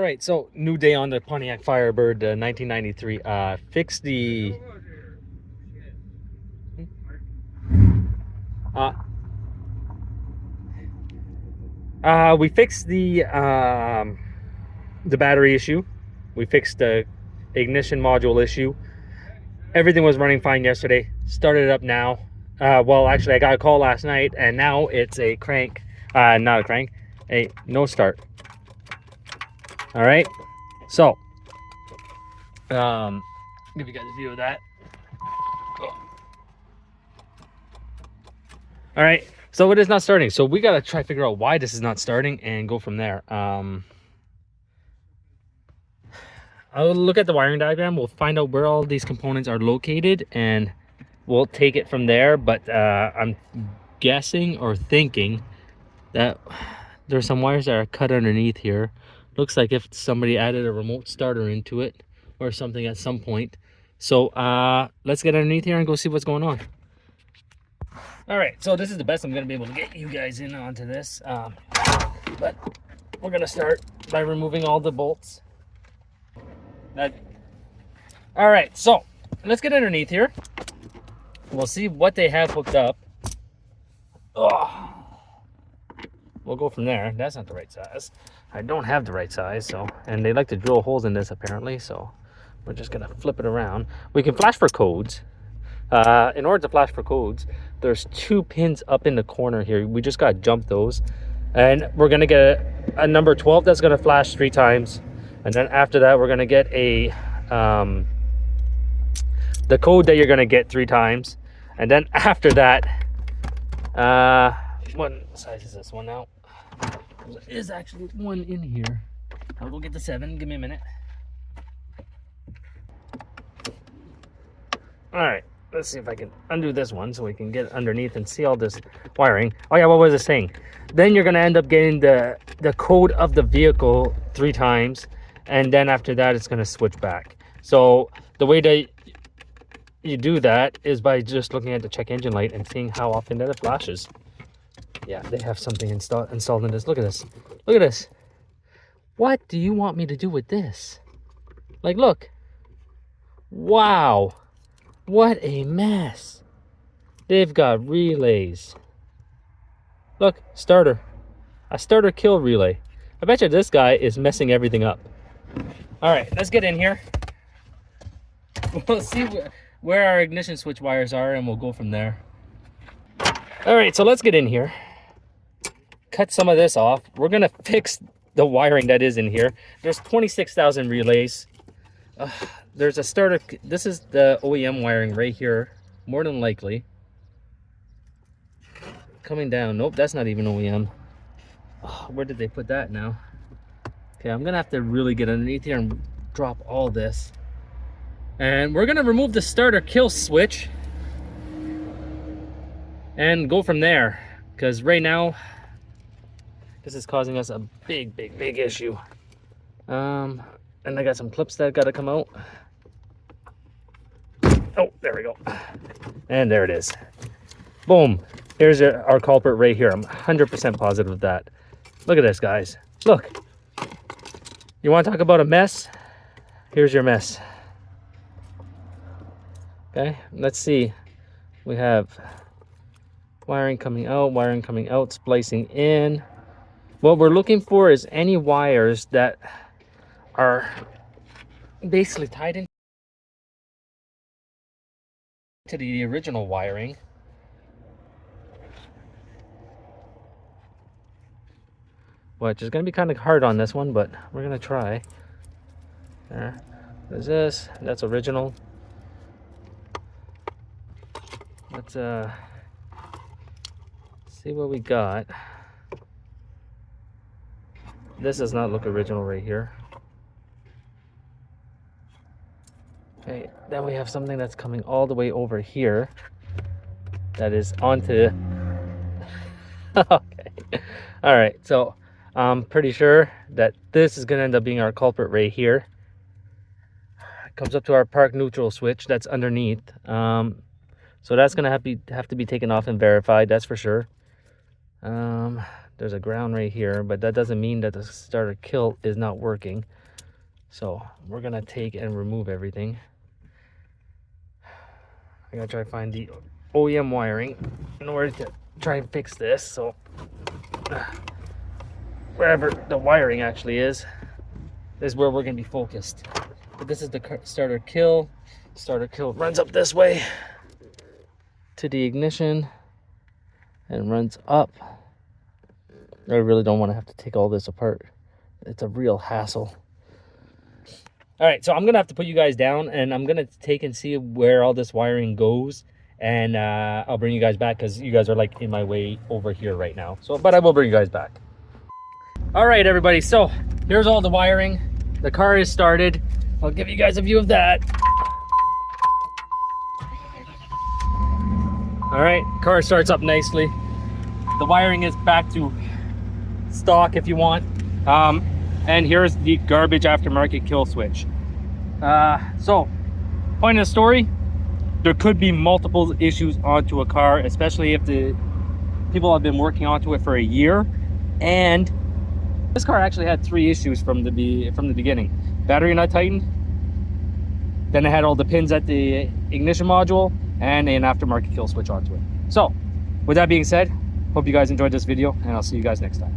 right, so new day on the Pontiac Firebird 1993. Fix the uh, we fixed the battery issue. We fixed the ignition module issue. Everything was running fine yesterday. Started it up now. Well, actually, I got a call last night, and now it's a crank. Not a crank, a no start. All right, so give you guys a view of that. All right, so it is not starting. So we gotta try to figure out why this is not starting and go from there. I'll look at the wiring diagram. We'll find out where all these components are located, and we'll take it from there. But I'm guessing or thinking that there's some wires that are cut underneath here. Looks like if somebody added a remote starter into it or something at some point. So let's get underneath here and go see what's going on. All right, so this is the best I'm gonna be able to get you guys in onto this. But we're gonna start by removing all the bolts. All right, so let's get underneath here. We'll see what they have hooked up. Oh, we'll go from there. That's not the right size. I don't have the right size, so, and they like to drill holes in this apparently, so we're just gonna flip it around. We can flash for codes. In order to flash for codes, there's 2 pins up in the corner here. We just gotta jump those, and we're gonna get a number 12 that's gonna flash 3 times, and then after that we're gonna get a the code that you're gonna get 3 times, and then after that, what size is this one now? There is actually one in here. I'll go get the 7. Give me a minute. All right, let's see if I can undo this one so we can get underneath and see all this wiring. Oh yeah, what was it saying? Then you're gonna end up getting the code of the vehicle 3 times, and then after that it's gonna switch back. So the way that you do that is by just looking at the check engine light and seeing how often that it flashes. Yeah, they have something installed in this. Look at this. Look at this. What do you want me to do with this? Like, look. Wow. What a mess. They've got relays. Look, starter. A starter kill relay. I bet you this guy is messing everything up. All right, let's get in here. We'll see where our ignition switch wires are, and we'll go from there. All right, so let's get in here. Cut some of this off. We're gonna fix the wiring that is in here. There's 26,000 relays. There's a starter. This is the OEM wiring right here, more than likely. Coming down. Nope, that's not even OEM. Oh, where did they put that now? Okay, I'm gonna have to really get underneath here and drop all this. And we're gonna remove the starter kill switch and go from there, because right now this is causing us a big issue. And I got some clips that gotta come out. Oh, there we go. And there it is. Boom. Here's our culprit right here. I'm 100% positive of that. Look at this, guys. Look. You want to talk about a mess? Here's your mess. Okay, let's see. We have wiring coming out, splicing in. What we're looking for is any wires that are basically tied in to the original wiring. Which is going to be kind of hard on this one, but we're going to try. There. There's this. That's original. Let's see what we got. This does not look original right here. Okay, then we have something that's coming all the way over here. That is onto... Okay. All right, so I'm pretty sure that this is going to end up being our culprit right here. It comes up to our park neutral switch that's underneath. So that's going to have to be taken off and verified, that's for sure. There's a ground right here, but that doesn't mean that the starter kill is not working. So we're gonna take and remove everything. I gotta try to find the OEM wiring in order to try and fix this. So wherever the wiring actually is where we're gonna be focused. But this is the starter kill. Starter kill runs up this way to the ignition and runs up. I really don't want to have to take all this apart. It's a real hassle. All right, so I'm gonna have to put you guys down, and I'm gonna take and see where all this wiring goes, and I'll bring you guys back because you guys are like in my way over here right now. So, but I will bring you guys back. All right, everybody. So here's all the wiring. The car is started. I'll give you guys a view of that. All right, car starts up nicely. The wiring is back to stock if you want. And here's the garbage aftermarket kill switch. So, point of the story, there could be multiple issues onto a car, especially if the people have been working onto it for a year. And this car actually had 3 issues from the beginning. Battery not tightened, then it had all the pins at the ignition module, and an aftermarket kill switch onto it. So, with that being said, hope you guys enjoyed this video, and I'll see you guys next time.